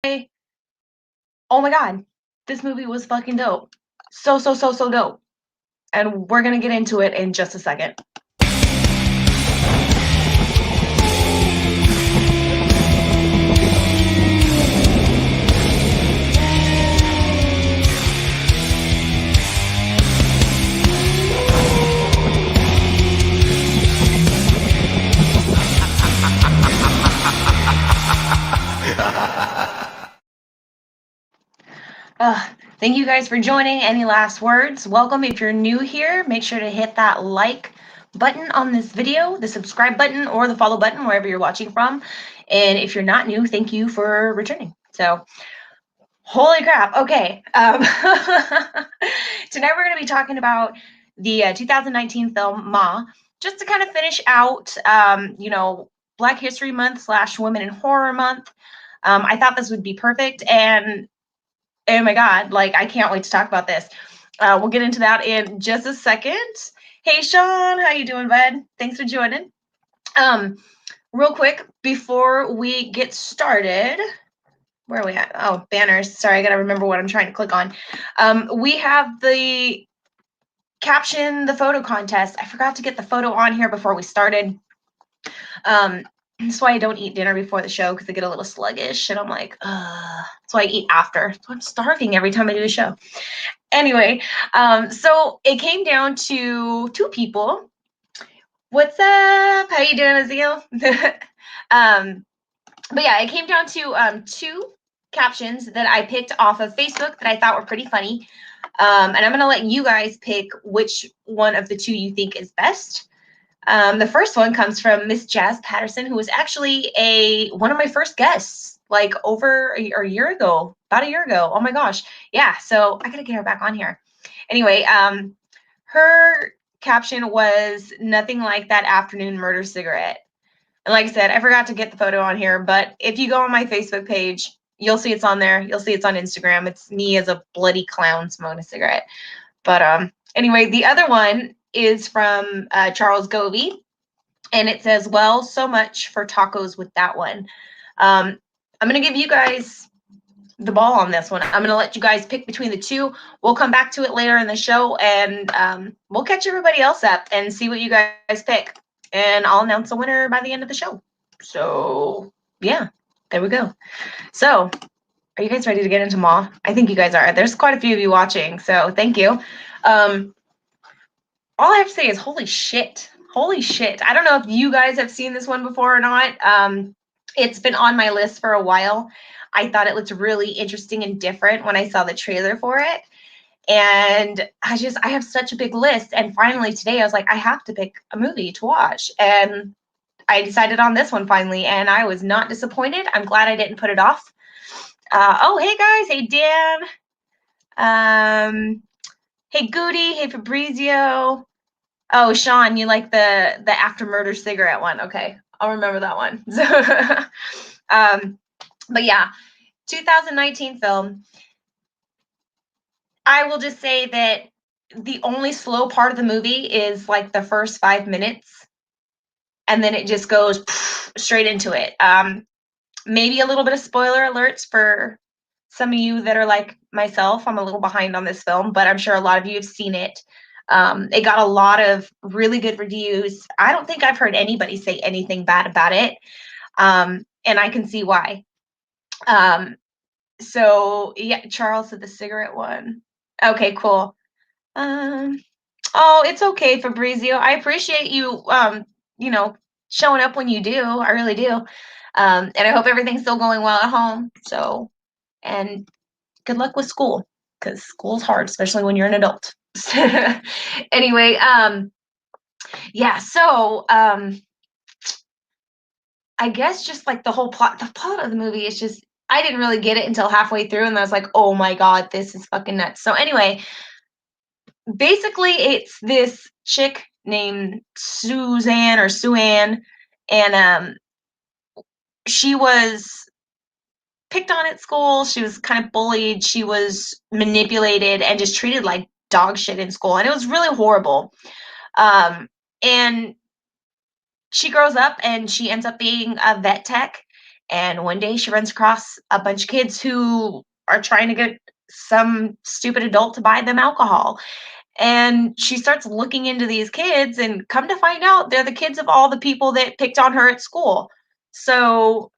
Oh my god, this movie was fucking dope. So dope. And we're gonna get into it in just a second. Thank you guys for joining. Any last words? Welcome. If you're new here, make sure to hit that like button on this video, the subscribe button, or the follow button, wherever you're watching from. And if you're not new, thank you for returning. So, holy crap. Okay. Tonight we're going to be talking about the 2019 film Ma, just to kind of finish out, Black History Month / Women in Horror Month. I thought this would be perfect, and oh my god, like, I can't wait to talk about this. We'll get into that in just a second. Hey Sean, how you doing, bud? Thanks for joining. Real quick before we get started, where are we at? Oh, banners. Sorry, I gotta remember what I'm trying to click on. We have the caption the photo contest. I forgot to get the photo on here before we started. That's why I don't eat dinner before the show, because I get a little sluggish and I'm like, that's why I eat after. So I'm starving every time I do a show. Anyway, so it came down to two people. What's up? How you doing, Azil? But yeah, it came down to two captions that I picked off of Facebook that I thought were pretty funny. And I'm going to let you guys pick which one of the two you think is best. The first one comes from Miss Jazz Patterson, who was actually one of my first guests, like over a year ago, about a year ago. Oh my gosh. Yeah. So I got to get her back on here. Anyway, her caption was nothing like that afternoon murder cigarette. And like I said, I forgot to get the photo on here, but if you go on my Facebook page, you'll see it's on there. You'll see it's on Instagram. It's me as a bloody clown smoking a cigarette. But anyway, the other one is from Charles Govey, and it says, well, so much for tacos with that one. I'm going to give you guys the ball on this one. I'm going to let you guys pick between the two. We'll come back to it later in the show, and we'll catch everybody else up and see what you guys pick. And I'll announce the winner by the end of the show. So, yeah, there we go. So, are you guys ready to get into Ma? I think you guys are. There's quite a few of you watching, so thank you. All I have to say is holy shit. Holy shit. I don't know if you guys have seen this one before or not. It's been on my list for a while. I thought it looked really interesting and different when I saw the trailer for it. And I have such a big list. And finally today I was like, I have to pick a movie to watch. And I decided on this one finally, and I was not disappointed. I'm glad I didn't put it off. Oh, hey guys. Hey, Dan. Hey, Goody. Hey, Fabrizio. Oh, Sean, you like the after murder cigarette one. Okay, I'll remember that one. But yeah, 2019 film. I will just say that the only slow part of the movie is like the first 5 minutes, and then it just goes straight into it. Maybe a little bit of spoiler alerts for some of you that are like myself. I'm a little behind on this film, but I'm sure a lot of you have seen it. It got a lot of really good reviews. I don't think I've heard anybody say anything bad about it. And I can see why. So yeah, Charles said the cigarette one. Okay, cool. Oh, it's okay, Fabrizio. I appreciate you, showing up when you do. I really do. And I hope everything's still going well at home. So, and good luck with school, because school's hard, especially when you're an adult. Anyway, yeah, so I guess just like the plot of the movie is just, I didn't really get it until halfway through, and I was like, oh my god, this is fucking nuts. So anyway, basically it's this chick named Suzanne, and she was picked on at school. She was kind of bullied. She was manipulated and just treated like dog shit in school, and it was really horrible. And she grows up and she ends up being a vet tech, And one day she runs across a bunch of kids who are trying to get some stupid adult to buy them alcohol. And she starts looking into these kids, and come to find out they're the kids of all the people that picked on her at school. So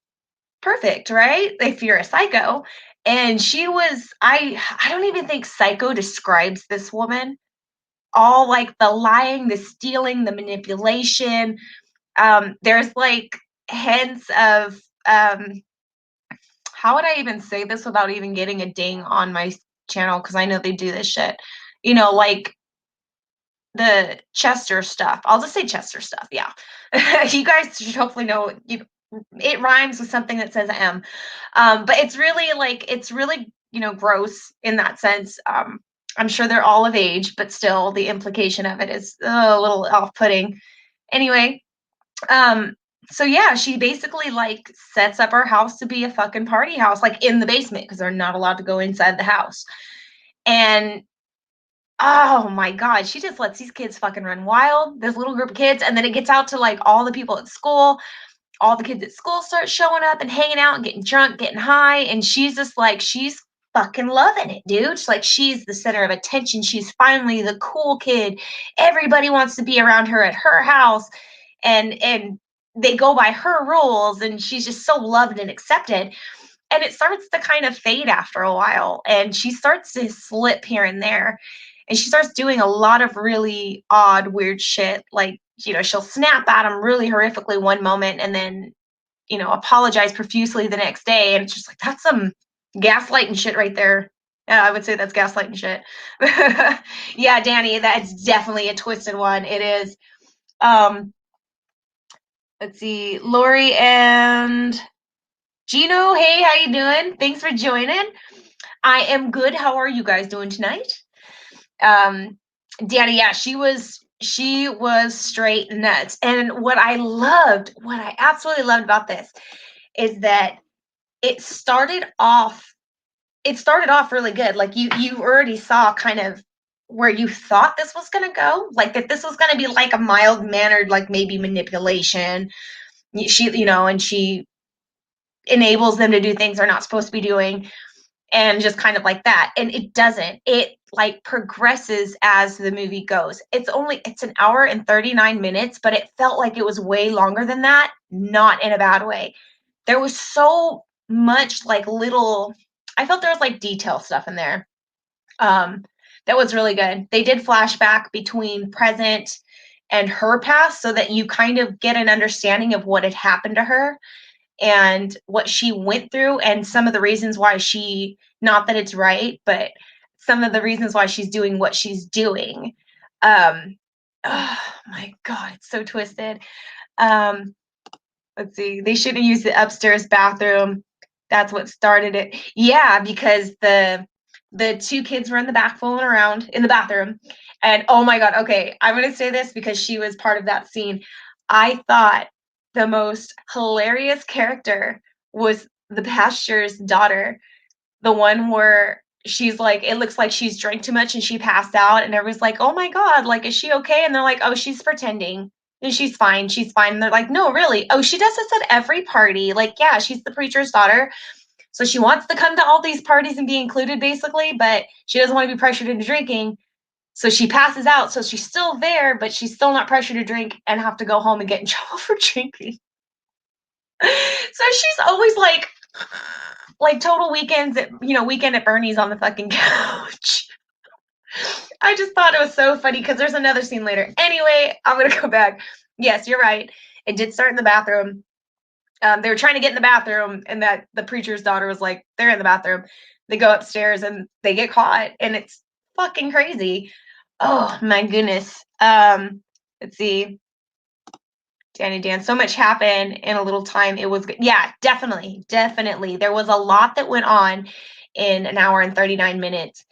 perfect, right? If you're a psycho. And she was, I don't even think psycho describes this woman. All like the lying, the stealing, the manipulation. There's like hints of how would I even say this without even getting a ding on my channel? Because I know they do this shit. Like the Chester stuff. I'll just say Chester stuff. Yeah. You guys should hopefully know it rhymes with something that says M. But it's really, gross in that sense. I'm sure they're all of age, but still the implication of it is a little off-putting. Anyway, so yeah, she basically like sets up her house to be a fucking party house, like in the basement, because they're not allowed to go inside the house. And oh my God, she just lets these kids fucking run wild, this little group of kids. And then it gets out to like all the people at school. All the kids at school start showing up and hanging out and getting drunk, getting high. And she's just like, she's fucking loving it, dude. She's like, she's the center of attention. She's finally the cool kid. Everybody wants to be around her at her house. And they go by her rules. And she's just so loved and accepted. And it starts to kind of fade after a while. And she starts to slip here and there. And she starts doing a lot of really odd, weird shit. Like, she'll snap at him really horrifically one moment and then, apologize profusely the next day. And it's just like, that's some gaslighting shit right there. Yeah, I would say that's gaslighting shit. Yeah, Danny, that's definitely a twisted one. It is. Let's see. Lori and Gino, hey, how you doing? Thanks for joining. I am good. How are you guys doing tonight? Danny, yeah, she was straight nuts. And what I absolutely loved about this is that it started off really good. Like you already saw kind of where you thought this was going to go, like that this was going to be like a mild mannered, like maybe manipulation. And she enables them to do things they're not supposed to be doing. And just kind of like that. And it doesn't. It like progresses as the movie goes. It's an hour and 39 minutes, but it felt like it was way longer than that, not in a bad way. There was so much like I felt there was like detail stuff in there. That was really good. They did flashback between present and her past so that you kind of get an understanding of what had happened to her and what she went through and some of the reasons why not that it's right, but some of the reasons why she's doing what she's doing. Oh my God, it's so twisted. Let's see. They should have used the upstairs bathroom. That's what started it. Yeah, because the two kids were in the back fooling around in the bathroom. And oh my God, okay, I'm going to say this because she was part of that scene. I thought the most hilarious character was the pastor's daughter, the one where she's like, it looks like she's drank too much and she passed out, and everybody's like, oh my God, like, is she okay? And they're like, oh, she's pretending and she's fine. And they're like, no, really? Oh, she does this at every party. Like, yeah, she's the preacher's daughter. So she wants to come to all these parties and be included basically, but she doesn't want to be pressured into drinking. So she passes out. So she's still there, but she's still not pressured to drink and have to go home and get in trouble for drinking. So she's always like total weekend at Bernie's on the fucking couch. I just thought it was so funny because there's another scene later. Anyway, I'm going to go back. Yes, you're right. It did start in the bathroom. They were trying to get in the bathroom, and that the preacher's daughter was like, they're in the bathroom. They go upstairs and they get caught, and it's fucking crazy. Oh my goodness. Let's see. Danny Dan, so much happened in a little time. It was good. Yeah, definitely. There was a lot that went on in an hour and 39 minutes.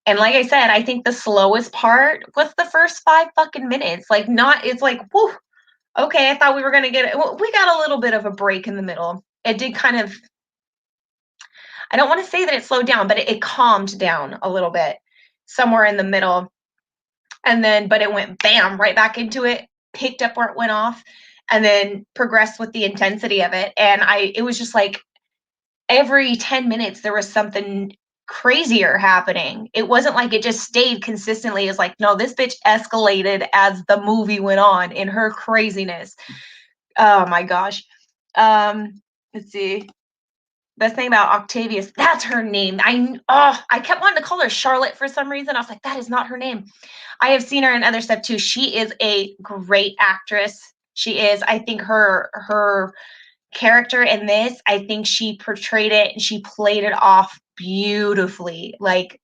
And like I said, I think the slowest part was the first 5 fucking minutes. It's like, whew, okay, I thought we were going to get it. Well, we got a little bit of a break in the middle. It did kind of, I don't want to say that it slowed down, but it calmed down a little bit somewhere in the middle. And then, but it went bam, right back into it, picked up where it went off. and then progressed with the intensity of it. And it was just like every 10 minutes there was something crazier happening. It wasn't like it just stayed consistently. It's like, no, this bitch escalated as the movie went on in her craziness. Oh my gosh. Let's see. Best thing about Octavius, that's her name. I kept wanting to call her Charlotte for some reason. I was like, that is not her name. I have seen her in other stuff too. She is a great actress. She is. I think her character in this, I think she portrayed it and she played it off beautifully. Like,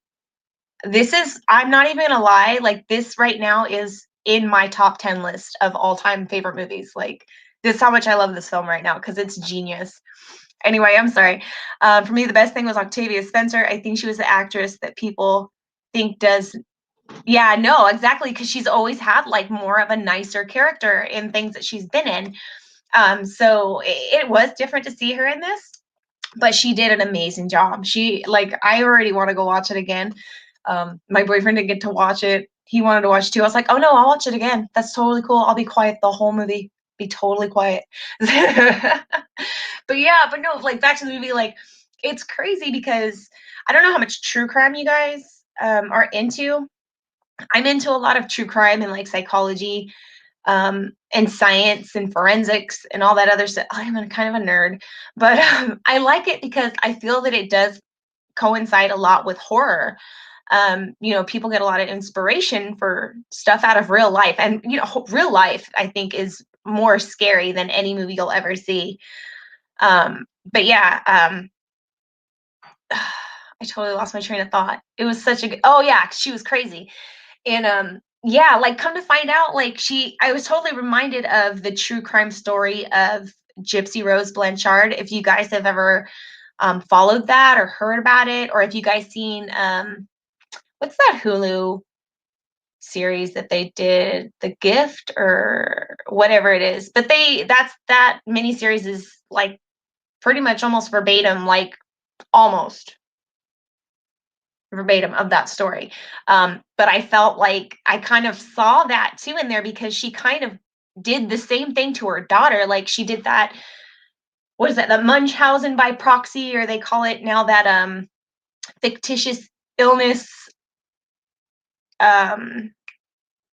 I'm not even gonna lie, like, this right now is in my top 10 list of all-time favorite movies. Like, this is how much I love this film right now because it's genius. Anyway, I'm sorry. For me, the best thing was Octavia Spencer. I think she was the actress that people think does. Yeah, no, exactly, because she's always had like more of a nicer character in things that she's been in. So it was different to see her in this, but she did an amazing job. I already want to go watch it again. My boyfriend didn't get to watch it. He wanted to watch it too. I was like, oh no, I'll watch it again. That's totally cool. I'll be quiet the whole movie. Be totally quiet. But yeah, but no, like back to the movie, like it's crazy because I don't know how much true crime you guys are into. I'm into a lot of true crime and like psychology and science and forensics and all that other stuff. I'm kind of a nerd, but I like it because I feel that it does coincide a lot with horror. People get a lot of inspiration for stuff out of real life, and real life I think is more scary than any movie you'll ever see. But yeah, I totally lost my train of thought. It was such a good, oh yeah, she was crazy. And yeah, like come to find out, like I was totally reminded of the true crime story of Gypsy Rose Blanchard. If you guys have ever followed that or heard about it, or if you guys seen what's that Hulu series that they did, The Gift or whatever it is. But that miniseries is like pretty much almost verbatim, like almost verbatim of that story. But I felt like I kind of saw that too in there because she kind of did the same thing to her daughter. Like she did that, what is that, the Munchausen by proxy, or they call it now, that fictitious illness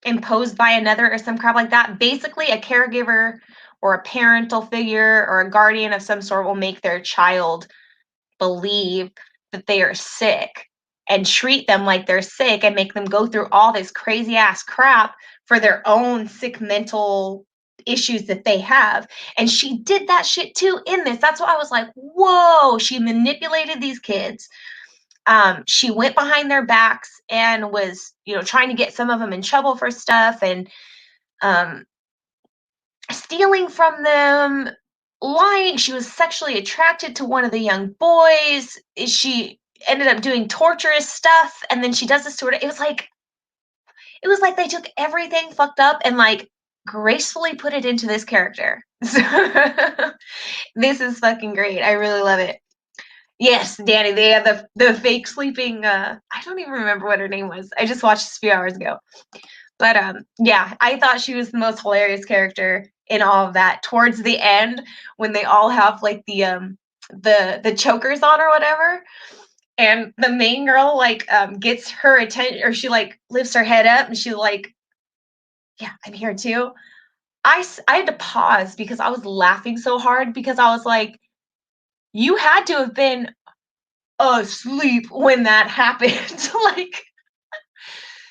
imposed by another or some crap like that. Basically, a caregiver or a parental figure or a guardian of some sort will make their child believe that they are sick and treat them like they're sick and make them go through all this crazy ass crap for their own sick mental issues that they have. And she did that shit too in this. That's why I was like, whoa, she manipulated these kids. She went behind their backs and was, trying to get some of them in trouble for stuff, and stealing from them, lying. She was sexually attracted to one of the young boys. She ended up doing torturous stuff, and then she does this to her. It was like they took everything fucked up and like gracefully put it into this character. This is fucking great. I really love it. Yes, Danny. They had the fake sleeping. I don't even remember what her name was. I just watched this a few hours ago. But yeah, I thought she was the most hilarious character in all of that. Towards the end, when they all have like the chokers on or whatever, and the main girl like gets her attention, or she like lifts her head up and she like, yeah, I'm here too. I had to pause because I was laughing so hard because I was like, you had to have been asleep when that happened. Like,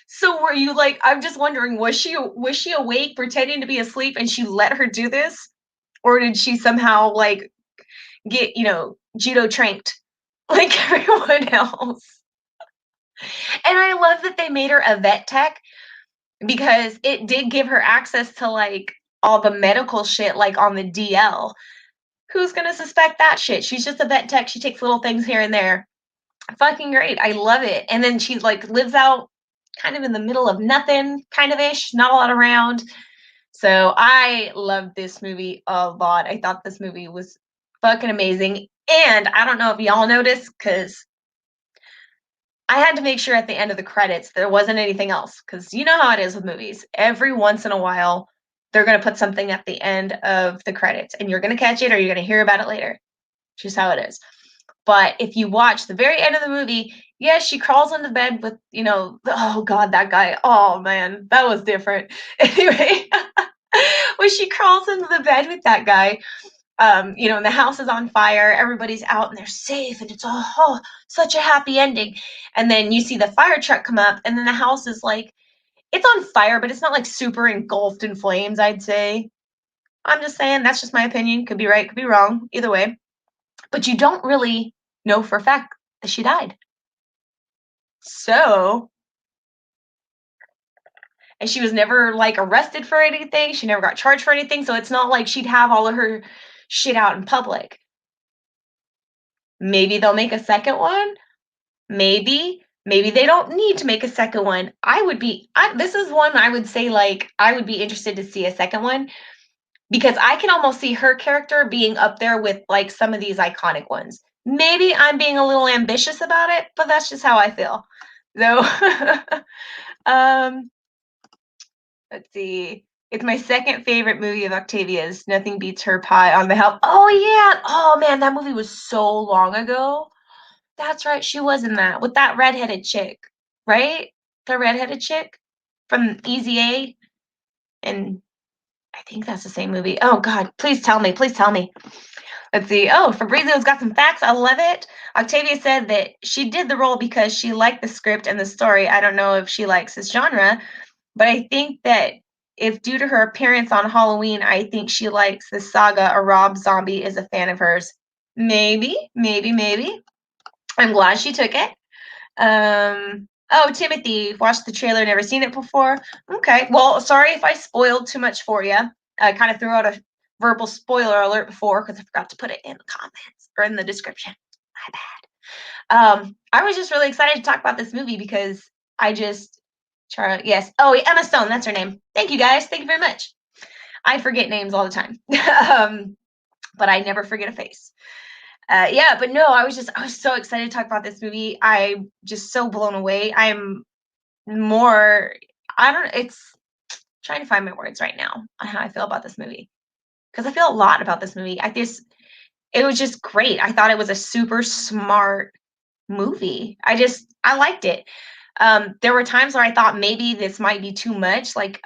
so were you like, I'm just wondering, was she awake pretending to be asleep and she let her do this? Or did she somehow like get, judo trained like everyone else? And I love that they made her a vet tech because it did give her access to like all the medical shit like on the DL. Who's gonna suspect that shit? She's just a vet tech. She takes little things here and there. Fucking great. I love it. And then she like lives out kind of in the middle of nothing, kind of ish, not a lot around. So I loved this movie a lot. I thought this movie was fucking amazing. And I don't know if y'all noticed, because I had to make sure at the end of the credits there wasn't anything else. Because you know how it is with movies. Every once in a while, they're going to put something at the end of the credits, and you're going to catch it or you're going to hear about it later. Just how it is. But if you watch the very end of the movie, yes, she crawls into bed with, oh God, that guy. Oh man, that was different. Anyway, when she crawls into the bed with that guy, and the house is on fire, everybody's out and they're safe, and it's such a happy ending. And then you see the fire truck come up, and then the house is like, it's on fire, but it's not like super engulfed in flames, I'd say. I'm just saying, that's just my opinion. Could be right, could be wrong, either way. But you don't really know for a fact that she died. So, and she was never like arrested for anything. She never got charged for anything. So it's not like she'd have all of her shit out in public. Maybe they'll make a second one. Maybe they don't need to make a second one. This is one I would say, like, I would be interested to see a second one, because I can almost see her character being up there with like some of these iconic ones. Maybe I'm being a little ambitious about it, but that's just how I feel. So, let's see. It's my second favorite movie of Octavia's. Nothing Beats Her Pie on the Help. Oh yeah. Oh man, that movie was so long ago. That's right. She was in that with that redheaded chick, right? The redheaded chick from Easy A, and I think that's the same movie. Oh God, please tell me. Please tell me. Let's see. Oh, Fabrizio's got some facts. I love it. Octavia said that she did the role because she liked the script and the story. I don't know if she likes this genre, but I think that if due to her appearance on Halloween, I think she likes the saga. A Rob Zombie is a fan of hers. Maybe. I'm glad she took it. Oh, Timothy, watched the trailer, never seen it before. Okay. Well, sorry if I spoiled too much for you. I kind of threw out a verbal spoiler alert before because I forgot to put it in the comments or in the description. My bad. I was just really excited to talk about this movie because Charlie, yes. Oh, Emma Stone, that's her name. Thank you guys. Thank you very much. I forget names all the time. But I never forget a face. Yeah, but no, I was so excited to talk about this movie. I'm just so blown away. It's trying to find my words right now on how I feel about this movie. Because I feel a lot about this movie. It was just great. I thought it was a super smart movie. I liked it. There were times where I thought maybe this might be too much. Like,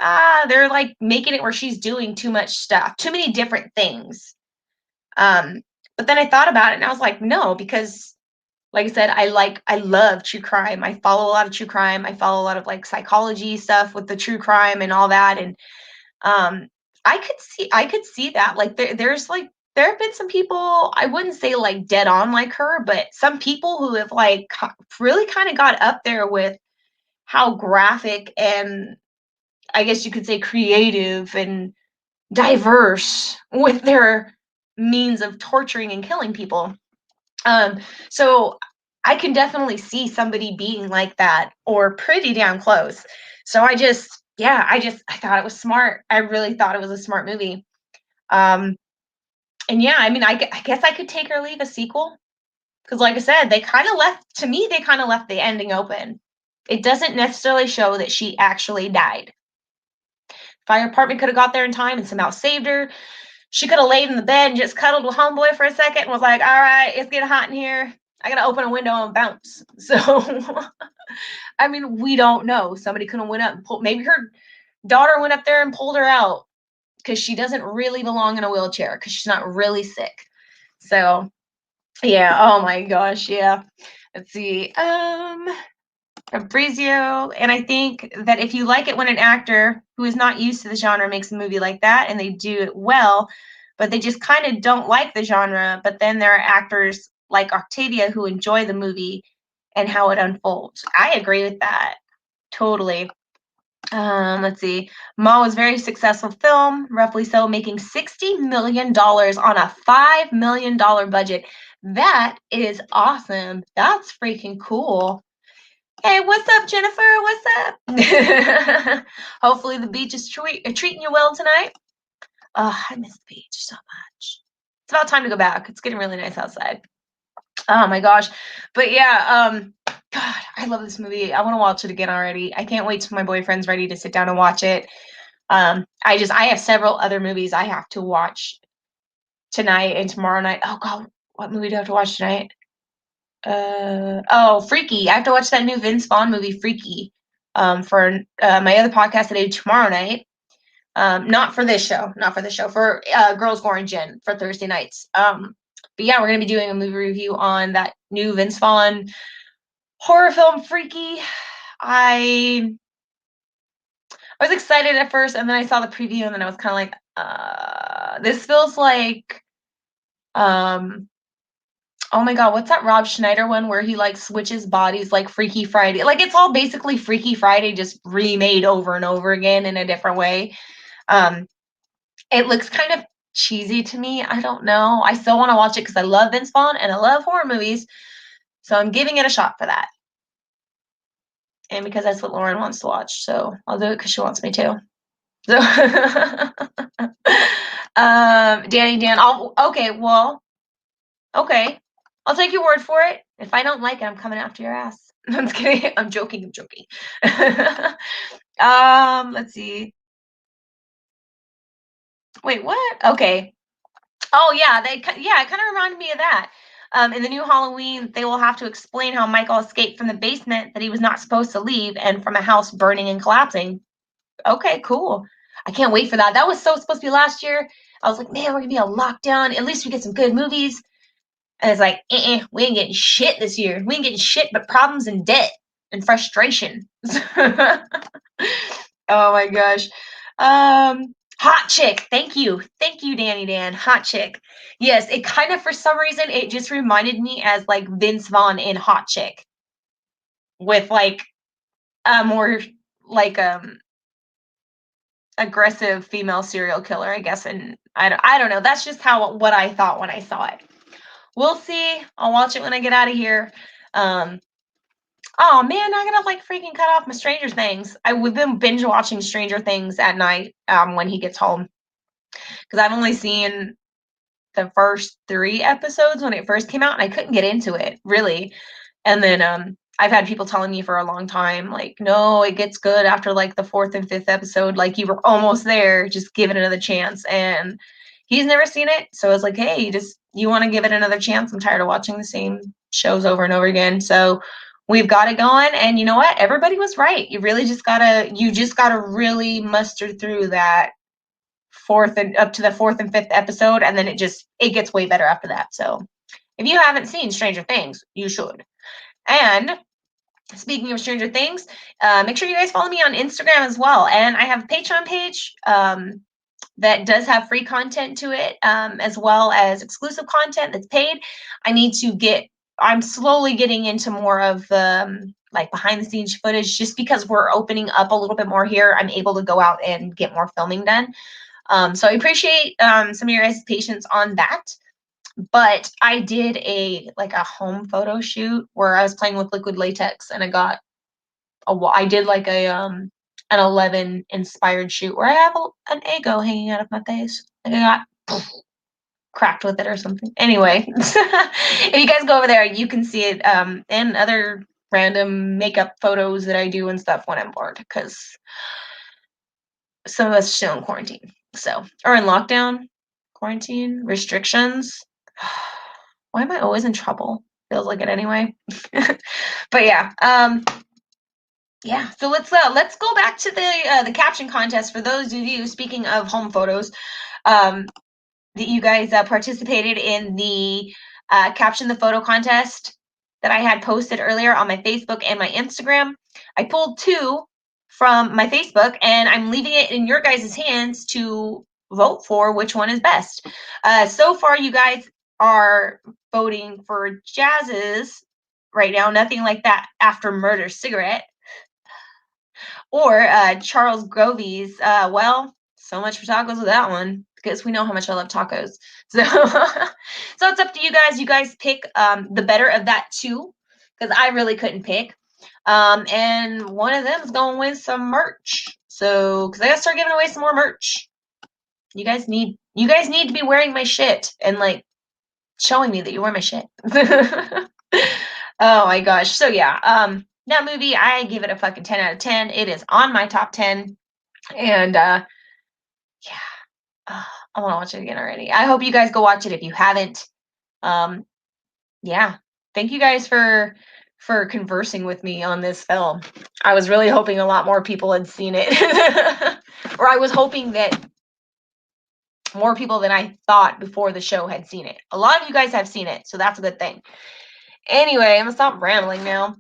they're like making it where she's doing too much stuff, too many different things. But then I thought about it and I was like, no, because like I said, I love true crime. I follow a lot of true crime. I follow a lot of like psychology stuff with the true crime and all that. And I could see that. Like there have been some people, I wouldn't say like dead on like her, but some people who have like really kind of got up there with how graphic and I guess you could say creative and diverse with their means of torturing and killing people. So I can definitely see somebody being like that or pretty damn close. So I thought it was smart. I really thought it was a smart movie. And yeah, I mean, I guess I could take or leave a sequel because, like I said, they kind of left the ending open. It doesn't necessarily show that she actually died. Fire department could have got there in time and somehow saved her. She could have laid in the bed and just cuddled with homeboy for a second and was like, all right, it's getting hot in here. I got to open a window and bounce. So, I mean, we don't know. Somebody could have went up and maybe her daughter went up there and pulled her out because she doesn't really belong in a wheelchair because she's not really sick. So, yeah. Oh my gosh. Yeah. Let's see. Fabrizio, and I think that if you like it when an actor who is not used to the genre makes a movie like that and they do it well, but they just kind of don't like the genre, but then there are actors like Octavia who enjoy the movie and how it unfolds. I agree with that. Totally. Let's see. Ma was a very successful film, roughly so, making $60 million on a $5 million budget. That is awesome. That's freaking cool. Hey, what's up, Jennifer? What's up? Hopefully the beach is treating you well tonight. Oh, I miss the beach so much. It's about time to go back. It's getting really nice outside. Oh my gosh. But yeah, God, I love this movie. I want to watch it again already. I can't wait till my boyfriend's ready to sit down and watch it. I have several other movies I have to watch tonight and tomorrow night. Oh God, what movie do I have to watch tonight? Freaky. I have to watch that new Vince Vaughn movie, Freaky, for my other podcast that I do tomorrow night. Not for this show, for Girls Gore and Gin for Thursday nights. But yeah, we're gonna be doing a movie review on that new Vince Vaughn horror film, Freaky. I was excited at first, and then I saw the preview, and then I was kind of like, this feels like, oh my God, what's that Rob Schneider one where he like switches bodies like Freaky Friday? Like it's all basically Freaky Friday, just remade over and over again in a different way. It looks kind of cheesy to me. I don't know. I still want to watch it because I love Vince Vaughn and I love horror movies. So I'm giving it a shot for that. And because that's what Lauren wants to watch. So I'll do it because she wants me to. So Danny Dan, okay. I'll take your word for it. If I don't like it, I'm coming after your ass. I'm just kidding. I'm joking. Let's see. Wait, what? Okay. Oh yeah, it kind of reminded me of that. In the new Halloween, they will have to explain how Michael escaped from the basement that he was not supposed to leave and from a house burning and collapsing. Okay, cool. I can't wait for that. That was so supposed to be last year. I was like, man, we're gonna be a lockdown. At least we get some good movies. And it's like, we ain't getting shit this year. We ain't getting shit but problems and debt and frustration. Oh my gosh. Hot chick. Thank you, Danny Dan. Hot chick. Yes, it kind of, for some reason, it just reminded me as like Vince Vaughn in Hot Chick, with like a more like aggressive female serial killer, I guess. And I don't know. That's just what I thought when I saw it. We'll see. I'll watch it when I get out of here. Oh man, I'm gonna like freaking cut off my Stranger Things. We've been binge watching Stranger Things at night when he gets home, because I've only seen the first 3 episodes when it first came out, and I couldn't get into it really. And then I've had people telling me for a long time, like, no, it gets good after like the 4th and 5th episode. Like you were almost there, just give it another chance. And he's never seen it, so I was like, hey, you want to give it another chance? I'm tired of watching the same shows over and over again. So we've got it going, and you know what? Everybody was right. You just gotta really muster through that 4th and up to the 4th and 5th episode, and then it gets way better after that. So if you haven't seen Stranger Things, you should. And speaking of Stranger Things, make sure you guys follow me on Instagram as well. And I have a Patreon page that does have free content to it, as well as exclusive content that's paid. I'm slowly getting into more of like behind the scenes footage, just because we're opening up a little bit more here. I'm able to go out and get more filming done. So I appreciate some of your guys' patience on that. But I did a home photo shoot where I was playing with liquid latex, and I did like an 11 inspired shoot where I have an Eggo hanging out of my face. Like I got cracked with it or something. Anyway, if you guys go over there, you can see it, and other random makeup photos that I do and stuff when I'm bored, because some of us still in quarantine, or in lockdown, quarantine restrictions. Why am I always in trouble? Feels like it anyway. But yeah, So let's go back to the caption contest. For those of you, speaking of home photos, that you guys participated in the caption the photo contest that I had posted earlier on my Facebook and my Instagram. I pulled 2 from my Facebook, and I'm leaving it in your guys' hands to vote for which one is best. So far, you guys are voting for Jazz's right now, Nothing Like That After Murder Cigarette, or Charles Grovy's So Much for Tacos with that one, because we know how much I love tacos. So so it's up to you guys. You guys pick the better of that 2, because I really couldn't pick. And one of them is going to win some merch. So, because I got to start giving away some more merch. You guys need to be wearing my shit and like showing me that you wear my shit. Oh my gosh. So yeah, that movie, I give it a fucking 10 out of 10. It is on my top 10. And Yeah. I want to watch it again already. I hope you guys go watch it if you haven't. Yeah. Thank you guys for conversing with me on this film. I was really hoping a lot more people had seen it. Or I was hoping that more people than I thought before the show had seen it. A lot of you guys have seen it, so that's a good thing. Anyway, I'm gonna stop rambling now.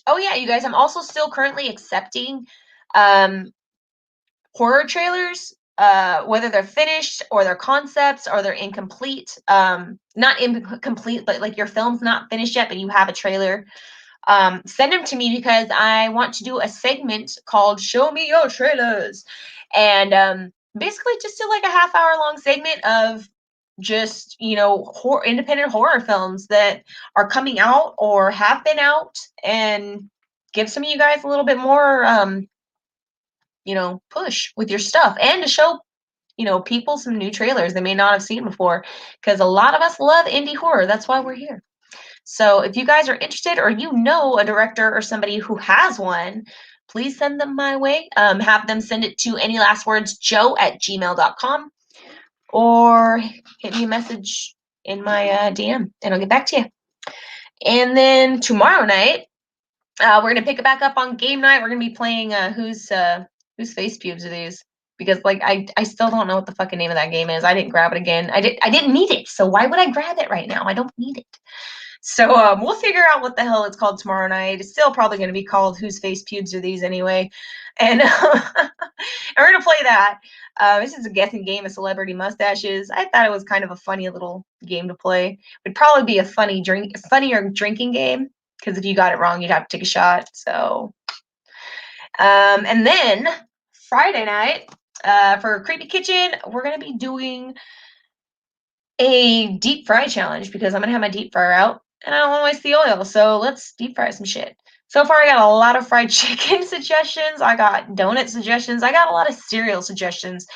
Oh yeah, you guys, I'm also still currently accepting horror trailers, whether they're finished or they're concepts or they're incomplete. Not incomplete, but like your film's not finished yet, but you have a trailer. Send them to me because I want to do a segment called Show Me Your Trailers. And basically just do like a half-hour long segment of just, independent horror films that are coming out or have been out, and give some of you guys a little bit more, push with your stuff, and to show, people some new trailers they may not have seen before, because a lot of us love indie horror. That's why we're here. So if you guys are interested, or you know a director or somebody who has one, please send them my way. Have them send it to anylastwordsjoe@gmail.com, or hit me a message in my DM, and I'll get back to you. And then tomorrow night, we're going to pick it back up on game night. We're going to be playing whose face pubes are these? Because like I still don't know what the fucking name of that game is. I didn't grab it again. I didn't need it. So why would I grab it right now? I don't need it. So we'll figure out what the hell it's called tomorrow night. It's still probably going to be called Whose Face Pubes Are These anyway. And, and we're going to play that. This is a guessing game of celebrity mustaches. I thought it was kind of a funny little game to play. It would probably be a funnier drinking game, because if you got it wrong, you'd have to take a shot. So, and then Friday night, for Creepy Kitchen, we're going to be doing a deep fry challenge, because I'm going to have my deep fryer out and I don't want to waste the oil. So let's deep fry some shit. So far, I got a lot of fried chicken suggestions. I got donut suggestions. I got a lot of cereal suggestions.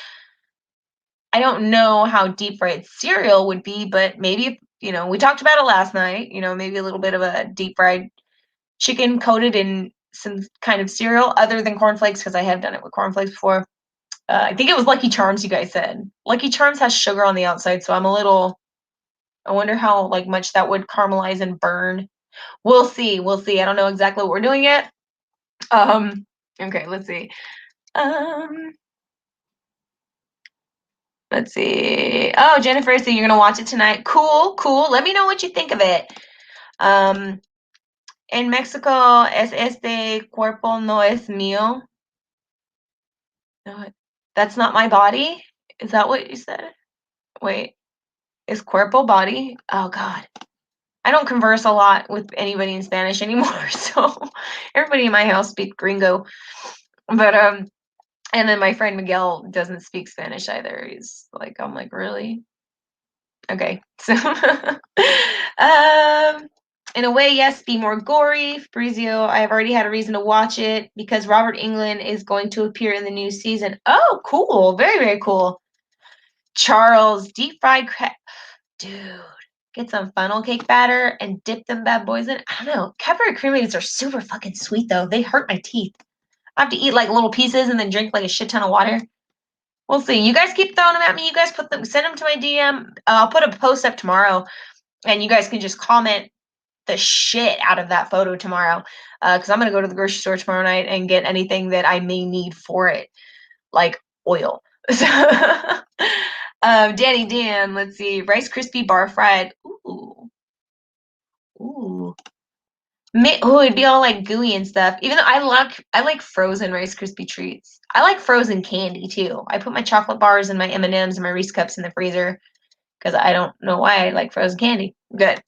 I don't know how deep fried cereal would be, but maybe, we talked about it last night, maybe a little bit of a deep fried chicken coated in some kind of cereal other than cornflakes, because I have done it with cornflakes before. I think it was Lucky Charms, you guys said. Lucky Charms has sugar on the outside, so I wonder how much that would caramelize and burn. We'll see. I don't know exactly what we're doing yet. Okay, let's see. Let's see. Oh, Jennifer, so you're gonna watch it tonight. Cool. Let me know what you think of it. En Mexico, es este cuerpo no es mío. No, that's not my body? Is that what you said? Wait. Is cuerpo body? Oh, God. I don't converse a lot with anybody in Spanish anymore, so everybody in my house speaks gringo. But and then my friend Miguel doesn't speak Spanish either. He's like, I'm like, really? Okay. So in a way, yes, be more gory. Fabrizio, I have already had a reason to watch it because Robert Englund is going to appear in the new season. Oh, cool. Very, very cool. Charles, deep fried crab. Dude, get some funnel cake batter and dip them bad boys in. I don't know. Cadbury cremains are super fucking sweet, though. They hurt my teeth. I have to eat like little pieces and then drink like a shit ton of water. We'll see. You guys keep throwing them at me. You guys send them to my DM. I'll put a post up tomorrow, and you guys can just comment the shit out of that photo tomorrow, because I'm going to go to the grocery store tomorrow night and get anything that I may need for it, like oil. Danny Dan, let's see. Rice Krispie bar fried. Ooh. It'd be all like gooey and stuff. Even though I like frozen Rice Krispie treats. I like frozen candy too. I put my chocolate bars and my M&Ms and my Reese cups in the freezer because I don't know why I like frozen candy. Good.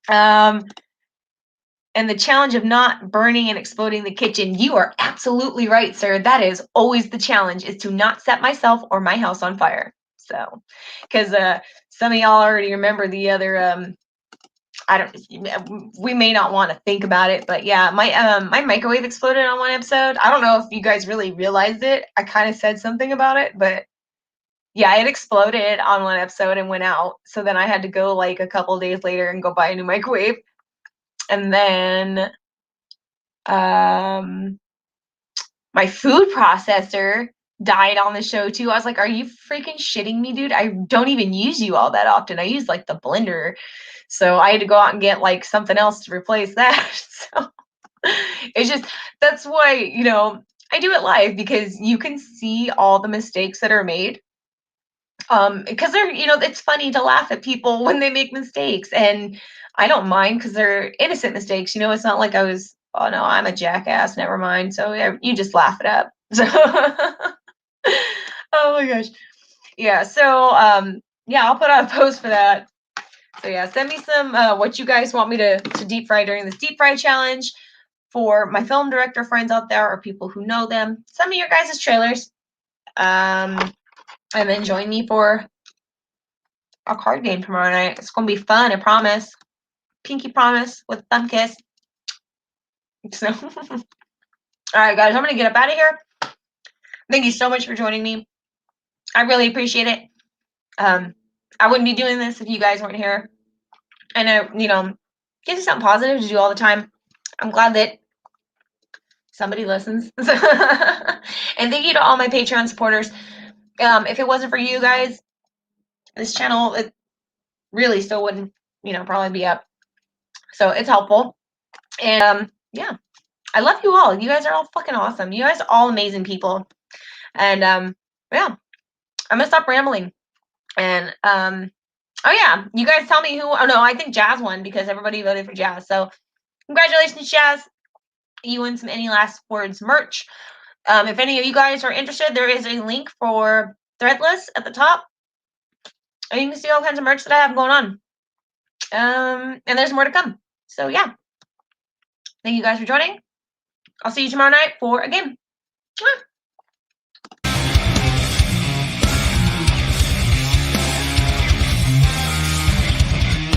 And the challenge of not burning and exploding the kitchen. You are absolutely right, sir. That is always the challenge, is to not set myself or my house on fire. So, because some of y'all already remember the other we may not want to think about it, but yeah, my microwave exploded on one episode. I don't know if you guys really realized it. I kind of said something about it, but yeah, it exploded on one episode and went out. So then I had to go like a couple days later and go buy a new microwave. And then my food processor died on the show too. I was like, are you freaking shitting me, dude? I don't even use you all that often. I use like the blender. So I had to go out and get like something else to replace that. So it's just, that's why, you know, I do it live because you can see all the mistakes that are made. Because they're, you know, it's funny to laugh at people when they make mistakes, and I don't mind because they're innocent mistakes. You know, it's not like I was, oh no, I'm a jackass, never mind. So yeah, you just laugh it up. So, oh my gosh, yeah. So yeah, I'll put out a post for that. So yeah, send me some what you guys want me to deep fry during this deep fry challenge. For my film director friends out there or people who know them, send me your guys' trailers. And then join me for a card game tomorrow night. It's gonna be fun, I promise. Pinky promise with thumb kiss. So, all right, guys, I'm gonna get up out of here. Thank you so much for joining me. I really appreciate it. I wouldn't be doing this if you guys weren't here. And you know, gives you something positive to do all the time. I'm glad that somebody listens. And thank you to all my Patreon supporters. If it wasn't for you guys, this channel, it really still wouldn't, you know, probably be up. So it's helpful. And yeah, I love you all. You guys are all fucking awesome. You guys are all amazing people. And yeah, I'm gonna stop rambling. And oh yeah, you guys tell me who. Oh no, I think Jazz won because everybody voted for Jazz. So congratulations, Jazz. You win some Any Last Words merch. If any of you guys are interested, there is a link for Threadless at the top. And you can see all kinds of merch that I have going on. And there's more to come. So yeah. Thank you guys for joining. I'll see you tomorrow night for a game. Mwah.